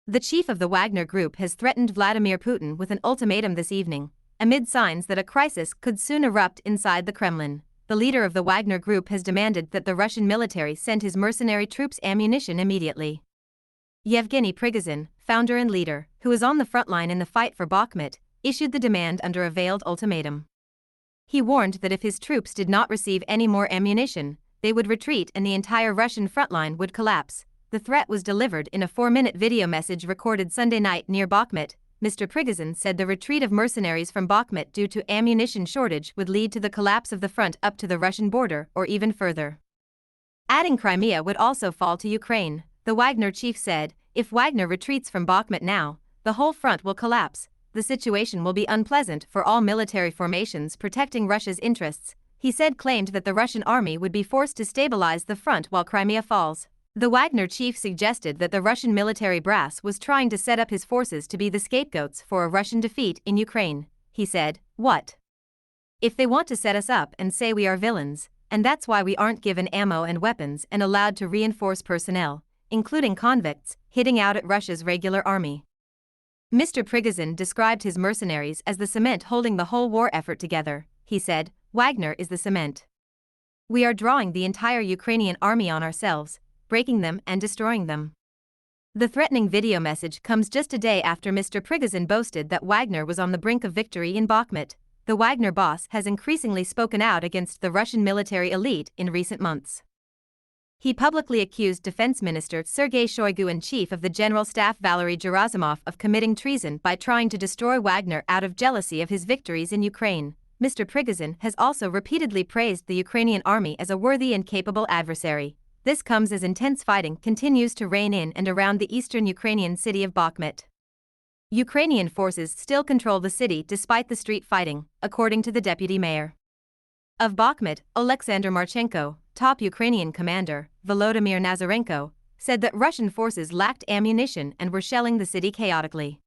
The chief of the Wagner group has threatened Vladimir Putin with an ultimatum this evening, amid signs that a crisis could soon erupt inside the Kremlin. The leader of the Wagner group has demanded that the Russian military send his mercenary troops ammunition immediately. Yevgeny Prigozhin, founder and leader, who is on the front line in the fight for Bakhmut, issued the demand under a veiled ultimatum. He warned that if his troops did not receive any more ammunition, they would retreat and the entire Russian front line would collapse. The threat was delivered in a 4-minute video message recorded Sunday night near Bakhmut. Mr. Prigozhin said the retreat of mercenaries from Bakhmut due to ammunition shortage would lead to the collapse of the front up to the Russian border or even further. Adding Crimea would also fall to Ukraine, the Wagner chief said, if Wagner retreats from Bakhmut now, the whole front will collapse. The situation will be unpleasant for all military formations protecting Russia's interests, he said, claimed that the Russian army would be forced to stabilize the front while Crimea falls. The Wagner chief suggested that the Russian military brass was trying to set up his forces to be the scapegoats for a Russian defeat in Ukraine. He said, "What if they want to set us up and say we are villains, and that's why we aren't given ammo and weapons and allowed to reinforce personnel, including convicts, hitting out at Russia's regular army." Mr. Prigozhin described his mercenaries as the cement holding the whole war effort together. He said, "Wagner is the cement. We are drawing the entire Ukrainian army on ourselves, breaking them and destroying them." The threatening video message comes just a day after Mr. Prigozhin boasted that Wagner was on the brink of victory in Bakhmut. The Wagner boss has increasingly spoken out against the Russian military elite in recent months. He publicly accused Defense Minister Sergei Shoigu and Chief of the General Staff Valery Gerasimov of committing treason by trying to destroy Wagner out of jealousy of his victories in Ukraine. Mr. Prigozhin has also repeatedly praised the Ukrainian army as a worthy and capable adversary. This comes as intense fighting continues to reign in and around the eastern Ukrainian city of Bakhmut. Ukrainian forces still control the city despite the street fighting, according to the deputy mayor of Bakhmut, Alexander Marchenko. Top Ukrainian commander, Volodymyr Nazarenko, said that Russian forces lacked ammunition and were shelling the city chaotically.